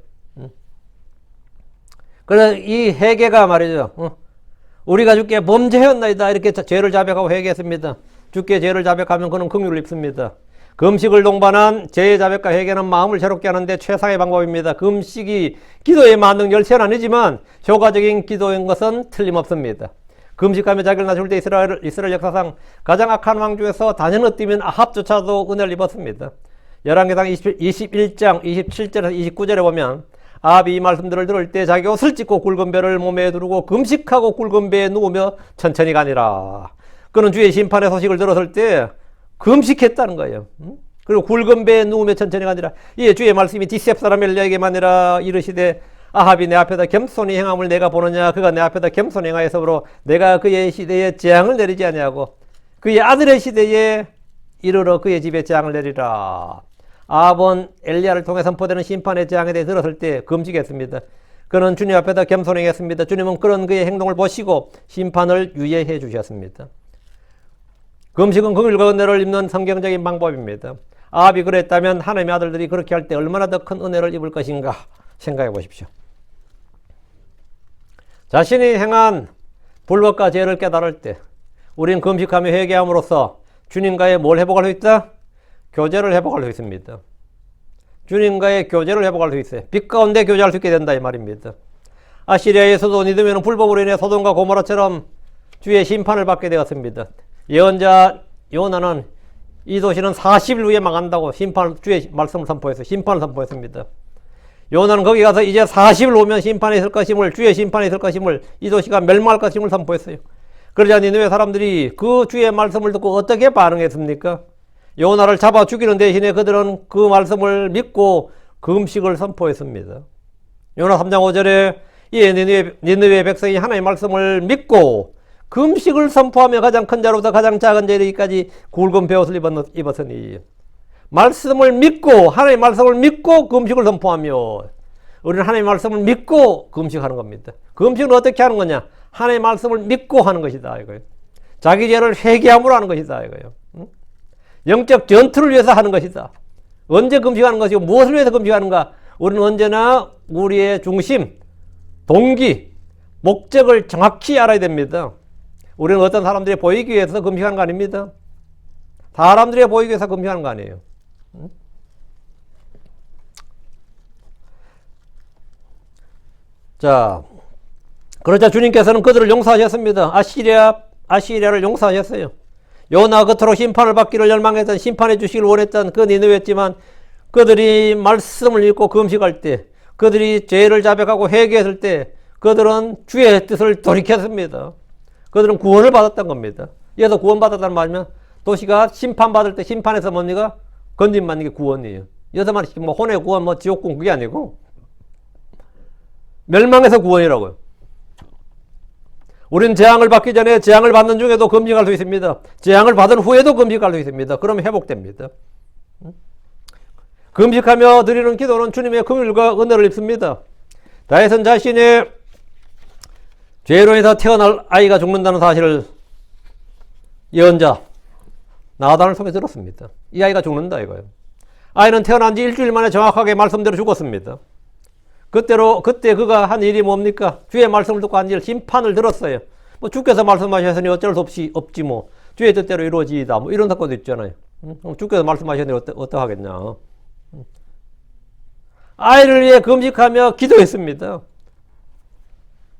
그래서 이 회개가 말이죠. 우리가 주께 범죄하였나이다. 이렇게 죄를 자백하고 회개했습니다. 주께 죄를 자백하면 그는 긍휼을 입습니다. 금식을 동반한 죄의 자백과 회개는 마음을 새롭게 하는데 최상의 방법입니다. 금식이 기도의 만능 열쇠는 아니지만 효과적인 기도인 것은 틀림없습니다. 금식하며 자기를 낮출 때 이스라엘 역사상 가장 악한 왕 중에서 단연히 뛰면 아합조차도 은혜를 입었습니다. 열왕기상 21장 27절에서 29절에 보면 아합이 이 말씀들을 들을 때 자기 옷을 찢고 굵은 배를 몸에 두르고 금식하고 굵은 배에 누우며 천천히 가니라. 그는 주의 심판의 소식을 들었을 때 금식했다는 거예요. 그리고 굵은 배에 누우며 천천히 가니라. 이에 주의 말씀이 디셉 사람 엘리야에게만 아니라 이르시되 아합이 내 앞에다 겸손히 행함을 내가 보느냐. 그가 내 앞에다 겸손히 행하여서므로 내가 그의 시대에 재앙을 내리지 아니하고 그의 아들의 시대에 이르러 그의 집에 재앙을 내리라. 아합은 엘리야를 통해 선포되는 심판의 재앙에 대해 들었을 때 금식했습니다. 그는 주님 앞에다 겸손히 행했습니다. 주님은 그런 그의 행동을 보시고 심판을 유예해 주셨습니다. 금식은 긍휼과 은혜를 입는 성경적인 방법입니다. 아합이 그랬다면 하나님의 아들들이 그렇게 할 때 얼마나 더 큰 은혜를 입을 것인가 생각해 보십시오. 자신이 행한 불법과 죄를 깨달을 때 우리는 금식하며 회개함으로써 주님과의 뭘 회복할 수 있다? 교제를 회복할 수 있습니다. 주님과의 교제를 회복할 수 있어요. 빛 가운데 교제할 수 있게 된다 이 말입니다. 아시리아에서도 니드면은 불법으로 인해 소돔과 고모라처럼 주의 심판을 받게 되었습니다. 예언자 요나는 이 도시는 40일 후에 망한다고 주의 말씀을 선포해서 심판을 선포했습니다. 요나는 거기 가서 이제 40일 오면 심판이 있을 것임을, 주의 심판이 있을 것임을, 이 도시가 멸망할 것임을 선포했어요. 그러자 니느웨 사람들이 그 주의 말씀을 듣고 어떻게 반응했습니까? 요나를 잡아 죽이는 대신에 그들은 그 말씀을 믿고 금식을 선포했습니다. 요나 3장 5절에 이에 니느웨 백성이 하나님의 말씀을 믿고 금식을 선포하며 가장 큰 자로부터 가장 작은 자에 이르기까지 굵은 베옷을 입었으니 말씀을 믿고 하나님의 말씀을 믿고 금식을 선포하며 우리는 하나님의 말씀을 믿고 금식하는 겁니다. 금식은 어떻게 하는 거냐? 하나님의 말씀을 믿고 하는 것이다 이거예요. 자기 죄를 회개함으로 하는 것이다 이거예요. 영적 전투를 위해서 하는 것이다. 언제 금식하는 것이고 무엇을 위해서 금식하는가? 우리는 언제나 우리의 중심, 동기, 목적을 정확히 알아야 됩니다. 우리는 어떤 사람들이 보이기 위해서 금식하는 거 아닙니다. 사람들이 보이기 위해서 금식하는 거 아니에요. 자, 그러자 주님께서는 그들을 용서하셨습니다. 아시리아를 용서하셨어요. 요나 겉으로 심판을 받기를 열망했던, 심판해 주시길 원했던 그 니느웨였지만 그들이 말씀을 읽고 금식할 때, 그들이 죄를 자백하고 회개했을 때 그들은 주의 뜻을 돌이켰습니다. 그들은 구원을 받았던 겁니다. 이어서 구원받았다는 말이면 도시가 심판받을 때 심판에서 뭡니까? 건진받는 게 구원이에요. 여기서 말이 뭐 혼의 구원, 뭐 지옥군 그게 아니고 멸망에서 구원이라고요. 우리는 재앙을 받기 전에 재앙을 받는 중에도 금식할 수 있습니다. 재앙을 받은 후에도 금식할 수 있습니다. 그러면 회복됩니다. 금식하며 드리는 기도는 주님의 긍휼과 은혜를 입습니다. 다윗은 자신의 죄로 인해서 태어날 아이가 죽는다는 사실을 예언자 나단을 통해 들었습니다. 이 아이가 죽는다 이거예요. 아이는 태어난 지 일주일 만에 정확하게 말씀대로 죽었습니다. 그때 그가 한 일이 뭡니까? 주의 말씀을 듣고 한 일, 심판을 들었어요. 뭐 주께서 말씀하셨으니 어쩔 수 없지 뭐. 주의 뜻대로 이루어지이다. 뭐 이런 사건도 있잖아요. 주께서 말씀하셨으니 어떡하겠냐. 아이를 위해 금식하며 기도했습니다.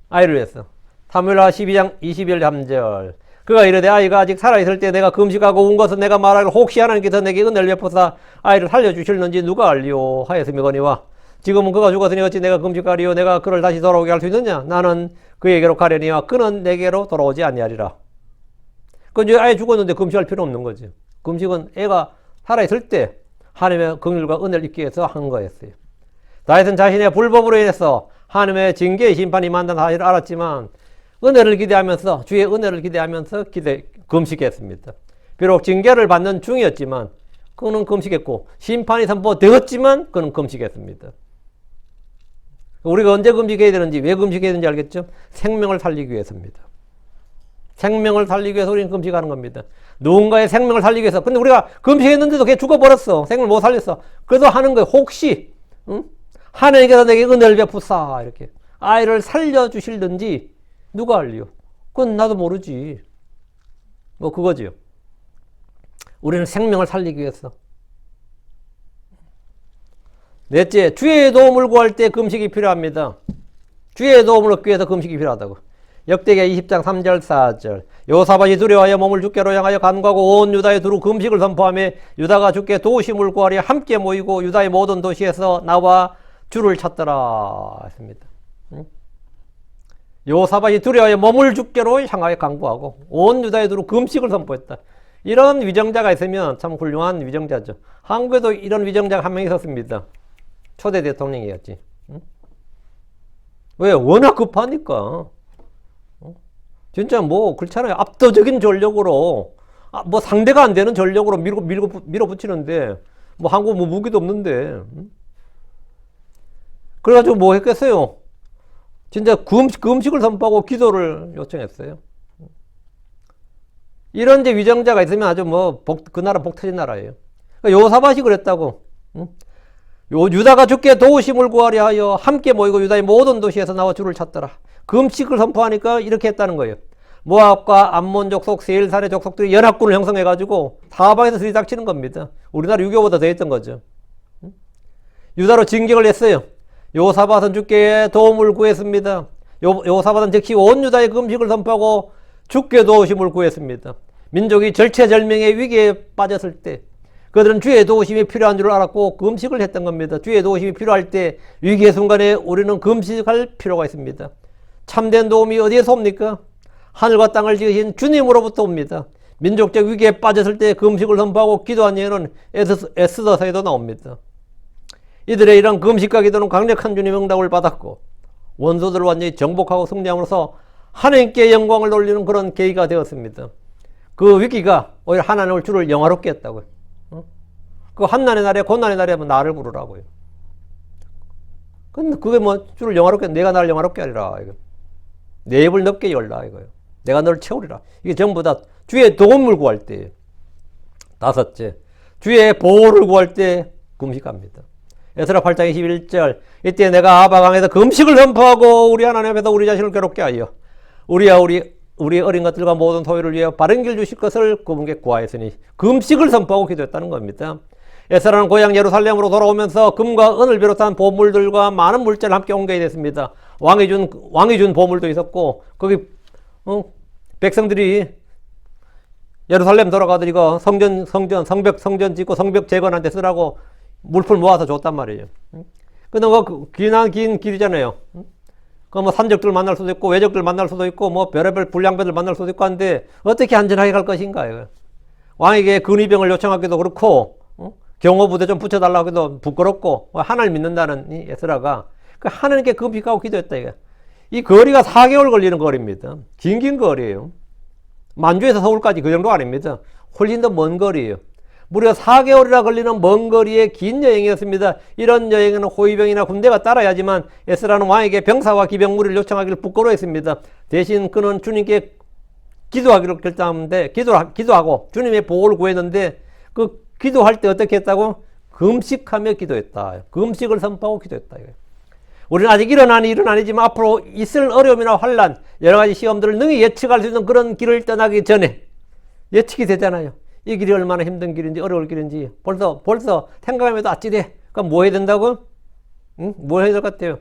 아이를 위해서. 사무엘하 12장 20절 3절. 그가 이르되 아이가 아직 살아있을 때 내가 금식하고 운 것은 내가 말하기를 혹시 하나님께서 내게 은혜를 베푸사 아이를 살려주실는지 누가 알리오 하였으미거니와 지금은 그가 죽었으니 어찌 내가 금식하리요 내가 그를 다시 돌아오게 할 수 있느냐 나는 그에게로 가려니와 그는 내게로 돌아오지 아니하리라. 그 이제 아예 죽었는데 금식할 필요 없는 거죠. 금식은 애가 살아있을 때 하나님의 긍휼과 은혜를 입기 위해서 한 거였어요. 다윗은 자신의 불법으로 인해서 하나님의 징계의 심판이 임한다는 사실을 알았지만 은혜를 기대하면서 주의 은혜를 기대하면서 금식했습니다. 비록 징계를 받는 중이었지만 그는 금식했고 심판이 선포되었지만 그는 금식했습니다. 우리가 언제 금식해야 되는지 왜 금식해야 되는지 알겠죠? 생명을 살리기 위해서입니다. 생명을 살리기 위해서 우리는 금식하는 겁니다. 누군가의 생명을 살리기 위해서. 근데 우리가 금식했는데도 걔 죽어버렸어. 생명을 못 살렸어. 그래도 하는 거예요. 혹시 하나님께서 내게 은혜를 베푸사 이렇게 아이를 살려주실는지 누가 알리요? 그건 나도 모르지. 뭐 그거지요. 우리는 생명을 살리기 위해서. 넷째, 주의 도움을 구할 때 금식이 필요합니다. 주의 도움을 얻기 위해서 금식이 필요하다고. 역대기야 20장 3절 4절. 여호사밧이 두려워하여 몸을 주께로 향하여 간구하고 온 유다에 두루 금식을 선포하며 유다가 주께 도우심을 구하려 함께 모이고 유다의 모든 도시에서 나와 주를 찾더라 했습니다. 여호사밧이 두려워하여 몸을 주께로 향하여 간구하고 온 유다에 두루 금식을 선포했다. 이런 위정자가 있으면 참 훌륭한 위정자죠. 한국에도 이런 위정자가 한 명 있었습니다. 초대 대통령이었지. 왜? 워낙 급하니까. 진짜 뭐 그렇잖아요. 압도적인 전력으로 뭐 상대가 안 되는 전력으로 밀어붙이는데 뭐 한국 뭐 무기도 없는데 그래가지고 뭐 했겠어요? 진짜 금식을 선포하고 기도를 요청했어요. 이런 이제 위정자가 있으면 아주 뭐 그 나라 복 터진 나라예요. 그러니까 여호사밧이 그랬다고. 유다가 주께 도우심을 구하려 하여 함께 모이고 유다의 모든 도시에서 나와 주를 찾더라. 금식을 선포하니까 이렇게 했다는 거예요. 모압과 암몬 족속, 세일산의 족속들이 연합군을 형성해가지고 사방에서 들이닥치는 겁니다. 우리나라 6.25보다 더 했던 거죠. 유다로 진격을 했어요. 여호사밧은 주께 도움을 구했습니다. 여호사밧은 즉시 온 유다의 금식을 선포하고 주께 도우심을 구했습니다. 민족이 절체절명의 위기에 빠졌을 때 그들은 주의 도우심이 필요한 줄 알았고 금식을 했던 겁니다. 주의 도우심이 필요할 때 위기의 순간에 우리는 금식할 필요가 있습니다. 참된 도움이 어디에서 옵니까? 하늘과 땅을 지으신 주님으로부터 옵니다. 민족적 위기에 빠졌을 때 금식을 선포하고 기도한 예는 에스더서에도 나옵니다. 이들의 이런 금식과 기도는 강력한 주님의 응답을 받았고 원수들을 완전히 정복하고 승리함으로써 하나님께 영광을 돌리는 그런 계기가 되었습니다. 그 위기가 오히려 하나님을 주를 영화롭게 했다고요. 그 한난의 날에 고난의 날에 나를 부르라고요. 근데 그게 뭐 주를 영화롭게 내가 나를 영화롭게 하리라 이거. 내 입을 넓게 열라 이거요. 내가 너를 채우리라. 이게 전부 다 주의 도움을 구할 때. 다섯째, 주의 보호를 구할 때 금식합니다. 에스라 8장 21절. 이때 내가 아바강에서 금식을 선포하고 우리 하나님 앞에서 우리 자신을 괴롭게 하여 우리의 어린 것들과 모든 소유를 위해 바른 길 주실 것을 그분께 구하였으니 금식을 선포하고 기도했다는 겁니다. 에스라는 고향 예루살렘으로 돌아오면서 금과 은을 비롯한 보물들과 많은 물자를 함께 옮겨야 됐습니다. 왕이 준 보물도 있었고 거기 백성들이 예루살렘 돌아가더니 이거 성벽 짓고 성벽 재건한 데 쓰라고 물품 모아서 줬단 말이에요. 근데 뭐 긴 길이잖아요. 그 뭐 산적들 만날 수도 있고 외적들 만날 수도 있고 뭐 별의별 불량배들 만날 수도 있고 한데 어떻게 안전하게 갈 것인가 이거. 왕에게 근위병을 요청하기도 그렇고 경호부대 좀 붙여달라고 해도 부끄럽고 하나님을 믿는다는 이 에스라가 그 하나님께 금식하고 기도했다 이거. 이 거리가 4개월 걸리는 거리입니다. 긴 거리예요. 만주에서 서울까지 그 정도 아닙니다. 훨씬 더 먼 거리예요. 무려 4개월이나 걸리는 먼 거리의 긴 여행이었습니다. 이런 여행에는 호위병이나 군대가 따라야지만 에스라는 왕에게 병사와 기병무리를 요청하기를 부끄러워했습니다. 대신 그는 주님께 기도하기로 결정하는데 기도하고 주님의 보호를 구했는데 그 기도할 때 어떻게 했다고? 금식하며 기도했다. 금식을 선포하고 기도했다. 우리는 아직 일어난 일은 아니지만 앞으로 있을 어려움이나 환난, 여러 가지 시험들을 능히 예측할 수 있는 그런 길을 떠나기 전에 예측이 되잖아요. 이 길이 얼마나 힘든 길인지 어려울 길인지 벌써 생각하면 아찔해. 그럼 뭐 해야 된다고? 응? 뭘 해야 될 것 같아요?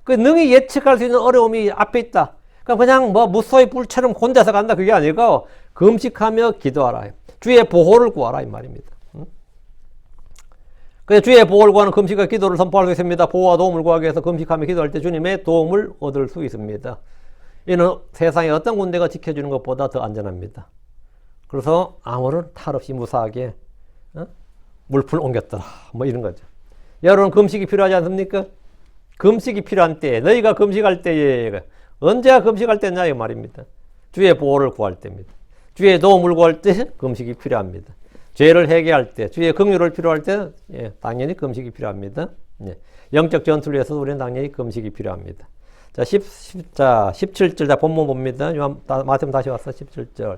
그 능히 예측할 수 있는 어려움이 앞에 있다. 그냥 뭐 무소의 뿔처럼 혼자서 간다. 그게 아니고 금식하며 기도하라. 주의 보호를 구하라 이 말입니다. 응? 그래서 주의 보호를 구하는 금식과 기도를 선포할 수 있습니다. 보호와 도움을 구하기 위해서 금식하며 기도할 때 주님의 도움을 얻을 수 있습니다. 이는 세상의 어떤 군대가 지켜주는 것보다 더 안전합니다. 그래서 아무런 탈 없이 무사하게 물품을 옮겼더라. 뭐 이런 거죠. 여러분 금식이 필요하지 않습니까? 금식이 필요한 때에 너희가 금식할 때에 언제가 금식할 때냐 이 말입니다. 주의 보호를 구할 때입니다. 주의 도움을 구할 때 금식이 필요합니다. 죄를 회개할 때, 주의 긍휼을 필요할 때 당연히 금식이 필요합니다. 영적 전투를 위해서 우리는 당연히 금식이 필요합니다. 자, 17절, 자, 본문 봅니다. 마태복음 다시 왔어, 17절.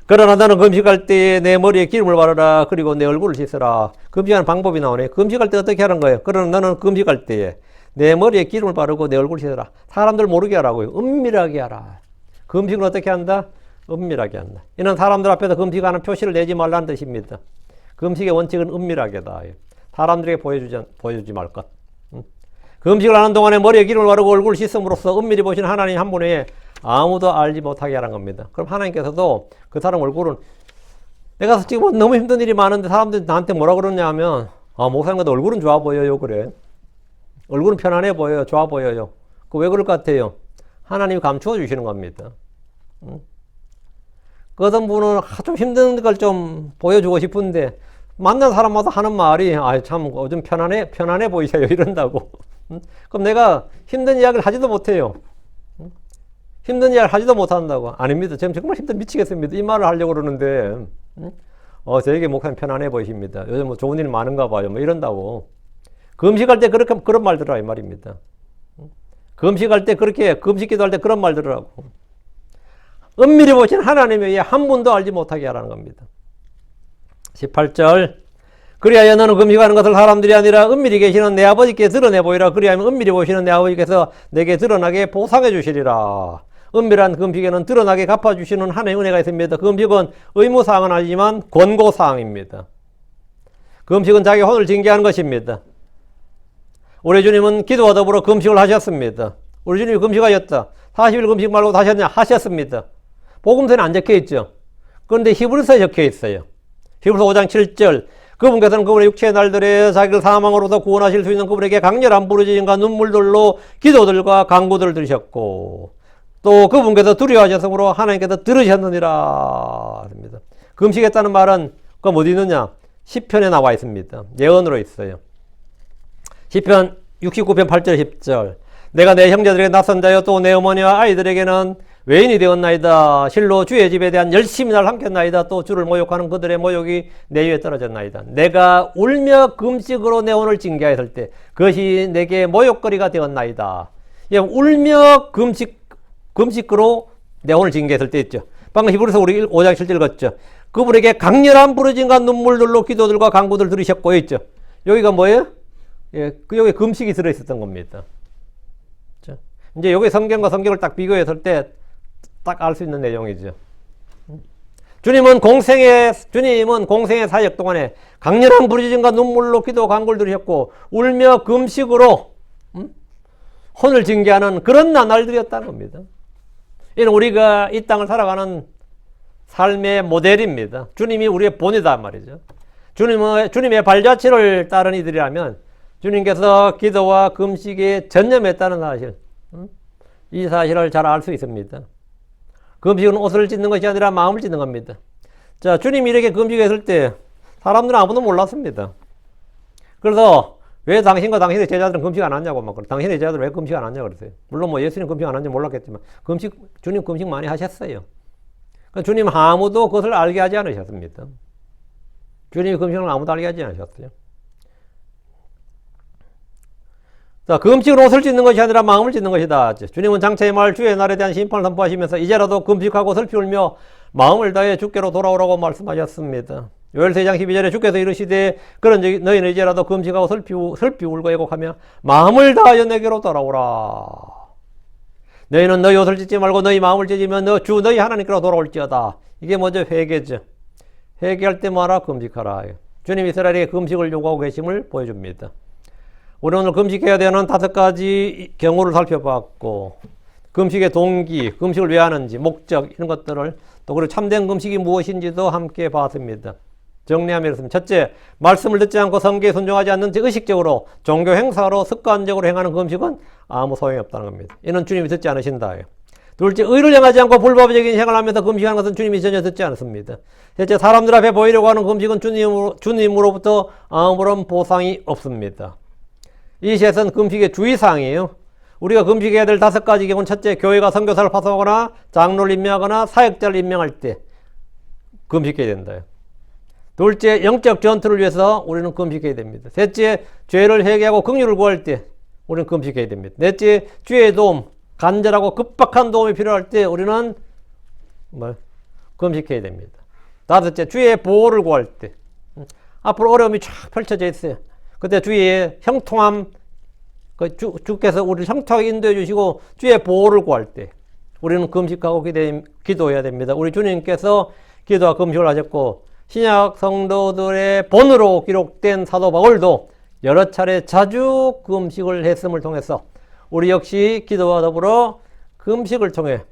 그러나 너는 금식할 때에 내 머리에 기름을 바르라. 그리고 내 얼굴을 씻으라. 금식하는 방법이 나오네. 금식할 때 어떻게 하는 거예요? 그러나 너는 금식할 때에 내 머리에 기름을 바르고 내 얼굴을 씻으라. 사람들 모르게 하라고요. 은밀하게 하라. 금식을 어떻게 한다? 은밀하게 한다. 이는 사람들 앞에서 금식하는 표시를 내지 말라는 뜻입니다. 금식의 원칙은 은밀하게다. 사람들에게 보여주지 말 것. 금식을 하는 동안에 머리에 기름을 바르고 얼굴을 씻음으로써 은밀히 보시는 하나님 한 분에 아무도 알지 못하게 하라는 겁니다. 그럼 하나님께서도 그 사람 얼굴은 내가 지금 너무 힘든 일이 많은데 사람들이 나한테 뭐라 그러냐 하면 목사님도 얼굴은 좋아 보여요. 그래. 얼굴은 편안해 보여요. 좋아 보여요. 그 왜 그럴 것 같아요? 하나님이 감추어 주시는 겁니다. 그 어떤 분은 좀 힘든 걸 좀 보여주고 싶은데 만난 사람마다 하는 말이 참 좀 편안해 보이세요 이런다고. 그럼 내가 힘든 이야기를 하지도 못해요. 힘든 이야기를 하지도 못한다고. 아닙니다. 지금 정말 힘들 미치겠습니다. 이 말을 하려고 그러는데 저에게 목사님 편안해 보이십니다. 요즘 뭐 좋은 일 많은가 봐요. 뭐 이런다고. 금식할 때 그런 말 들으라 이 말입니다. 금식할 때 그렇게 금식 기도할 때 그런 말 들으라고. 은밀히 보신 하나님의 한 분도 알지 못하게 하라는 겁니다. 18절. 그리하여 너는 금식하는 것을 사람들이 아니라 은밀히 계시는 내 아버지께 드러내 보이라. 그리하면 은밀히 보시는 내 아버지께서 내게 드러나게 보상해 주시리라. 은밀한 금식에는 드러나게 갚아주시는 하나님의 은혜가 있습니다. 금식은 의무사항은 아니지만 권고사항입니다. 금식은 자기 혼을 징계하는 것입니다. 우리 주님은 기도와 더불어 금식을 하셨습니다. 우리 주님이 금식하셨다. 40일 금식 말고 다시 하냐? 하셨습니다. 복음서에 안 적혀 있죠. 그런데 히브리서에 적혀 있어요. 히브리서 5장 7절. 그분께서는 그분의 육체의 날들에 자기를 사망으로서 구원하실 수 있는 그분에게 강렬한 부르짖음과 눈물들로 기도들과 간구들을 들으셨고 또 그분께서 두려워하셨으므로 하나님께서 들으셨느니라. 금식했다는 말은 그럼 어디 있느냐? 시편에 나와 있습니다. 예언으로 있어요. 시편 69편 8절 10절. 내가 내 형제들에게 낯선 자여 또 내 어머니와 아이들에게는 외인이 되었나이다. 실로 주의 집에 대한 열심히 날 함께했나이다. 또 주를 모욕하는 그들의 모욕이 내 위에 떨어졌나이다. 내가 울며 금식으로 내 혼을 징계하였을 때 그것이 내게 모욕거리가 되었나이다. 울며 금식으로 내 혼을 징계했을 때 있죠. 방금 히브리서 우리 5장 7절 읽었죠. 그분에게 강렬한 부르짖음과 눈물들로 기도들과 간구들 들으셨고 있죠. 여기가 뭐예요? 여기 금식이 들어있었던 겁니다. 이제 여기 성경과 성경을 딱 비교했을 때 딱 알 수 있는 내용이죠. 주님은 공생의 사역 동안에 강렬한 부르짖음과 눈물로 기도 간구를 들으셨고 울며 금식으로 혼을 징계하는 그런 나날들이었다는 겁니다. 이는 우리가 이 땅을 살아가는 삶의 모델입니다. 주님이 우리의 본이다 말이죠. 주님의 발자취를 따른 이들이라면 주님께서 기도와 금식에 전념했다는 사실, 이 사실을 잘 알 수 있습니다. 금식은 옷을 찢는 것이 아니라 마음을 찢는 겁니다. 자, 주님이 이렇게 금식했을 때 사람들은 아무도 몰랐습니다. 그래서 왜 당신과 당신의 제자들은 금식 안 하냐고 막 그래. 당신의 제자들은 왜 금식 안 하냐고 그랬어요. 물론 뭐 예수님 금식 안 하는지 몰랐겠지만 주님 금식 많이 하셨어요. 주님 아무도 그것을 알게 하지 않으셨습니다. 주님이 금식을 아무도 알게 하지 않으셨어요. 자, 금식은 옷을 찢는 것이 아니라 마음을 찢는 것이다. 주님은 장차의 말 주의 날에 대한 심판을 선포하시면서 이제라도 금식하고 슬피 울며 마음을 다해 주께로 돌아오라고 말씀하셨습니다. 요엘 3장 12절에 주께서 이르시되 그런즉 너희는 이제라도 금식하고 슬피 울고 애곡하며 마음을 다하여 내게로 돌아오라. 너희는 너희 옷을 찢지 말고 너희 마음을 찢으면 너희 하나님께로 돌아올지어다. 이게 먼저 회개죠. 회개할 때마다 금식하라. 주님 이스라엘에게 금식을 요구하고 계심을 보여줍니다. 우리 오늘 금식해야 되는 5가지 경우를 살펴봤고, 금식의 동기, 금식을 왜 하는지, 목적, 이런 것들을 또 그리고 참된 금식이 무엇인지도 함께 봤습니다. 정리하면 이렇습니다. 첫째, 말씀을 듣지 않고 성경에 순종하지 않는 의식적으로 종교 행사로 습관적으로 행하는 금식은 아무 소용이 없다는 겁니다. 이는 주님이 듣지 않으신다. 둘째, 의를 행하지 않고 불법적인 행을 하면서 금식하는 것은 주님이 전혀 듣지 않습니다. 셋째, 사람들 앞에 보이려고 하는 금식은 주님으로부터 아무런 보상이 없습니다. 이 셋은 금식의 주의사항이에요. 우리가 금식해야 될 5가지 경우는 첫째, 교회가 선교사를 파송하거나 장로를 임명하거나 사역자를 임명할 때 금식해야 된다. 둘째, 영적 전투를 위해서 우리는 금식해야 됩니다. 셋째, 죄를 회개하고 긍휼을 구할 때 우리는 금식해야 됩니다. 넷째, 주의 도움, 간절하고 급박한 도움이 필요할 때 우리는 금식해야 됩니다. 다섯째, 주의 보호를 구할 때. 앞으로 어려움이 쫙 펼쳐져 있어요. 그때 주의 형통함, 주께서 우리를 형통하게 인도해 주시고 주의 보호를 구할 때 우리는 금식하고 기도해야 됩니다. 우리 주님께서 기도와 금식을 하셨고, 신약 성도들의 본으로 기록된 사도 바울도 여러 차례 자주 금식을 했음을 통해서 우리 역시 기도와 더불어 금식을 통해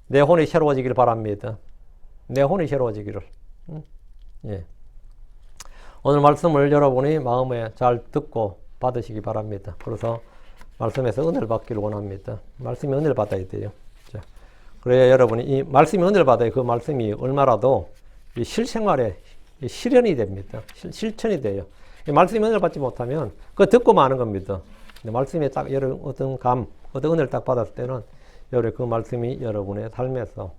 내 혼이 새로워지기를 바랍니다. 내 혼이 새로워지기를. 예. 오늘 말씀을 여러분이 마음에 잘 듣고 받으시기 바랍니다. 그래서 말씀에서 은혜를 받기를 원합니다. 말씀이 은혜를 받아야 돼요. 자, 그래야 여러분이 이 말씀이 은혜를 받아야 그 말씀이 얼마라도 이 실생활에 실현이 됩니다. 실천이 돼요. 이 말씀이 은혜를 받지 못하면 그거 듣고 마는 겁니다. 근데 말씀에 딱 어떤 어떤 은혜를 딱 받았을 때는 그 말씀이 여러분의 삶에서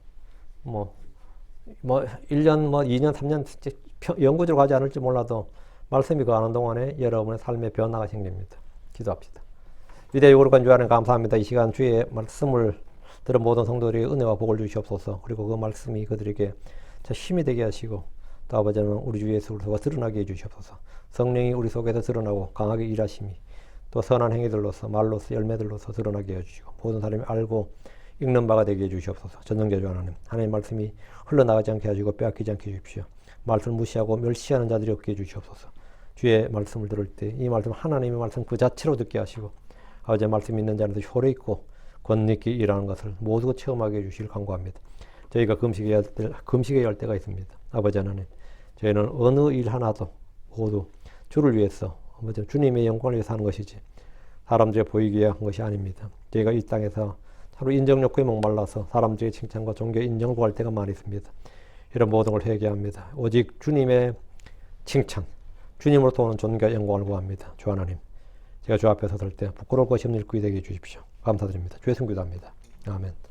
1년, 2년, 3년 영구적으로 가지 않을지 몰라도 말씀이 가는 동안에 여러분의 삶에 변화가 생깁니다. 기도합시다. 위대하고 거룩한 주 하나님 감사합니다. 이 시간 주의 말씀을 들은 모든 성도들이 은혜와 복을 주시옵소서. 그리고 그 말씀이 그들에게 힘이 되게 하시고 또 아버지는 우리 주 예수 그리스도가 드러나게 해주시옵소서. 성령이 우리 속에서 드러나고 강하게 일하심이 또 선한 행위들로서 말로서 열매들로서 드러나게 해주시고 모든 사람이 알고 읽는 바가 되게 해주시옵소서. 전능자주 하나님 말씀이 흘러나가지 않게 하시고 빼앗기지 않게 해주십시오. 말씀을 무시하고 멸시하는 자들이 없게 해주시옵소서. 주의 말씀을 들을 때 이 말씀 하나님의 말씀 그 자체로 듣게 하시고 아버지의 말씀이 있는 자들도 효로 있고 권능 있게 일하는 것을 모두 체험하게 해주시길 간구합니다. 저희가 금식해야 할 때가 있습니다. 아버지 하나님, 저희는 어느 일 하나도 모두 주를 위해서 주님의 영광을 위해서 하는 것이지 사람들에 보이게 위한 것이 아닙니다. 저희가 이 땅에서 하루 인정 욕구에 목말라서 사람들의 칭찬과 존귀 인정을 구할 때가 많이 있습니다. 이런 모든 걸 회개합니다. 오직 주님의 칭찬, 주님으로부터 오는 존귀와 영광을 구합니다. 주 하나님, 제가 주 앞에 섰을 때 부끄러울 것이 없는 일꾼이 되게 해주십시오. 감사드립니다. 주의 성기도합니다. 아멘.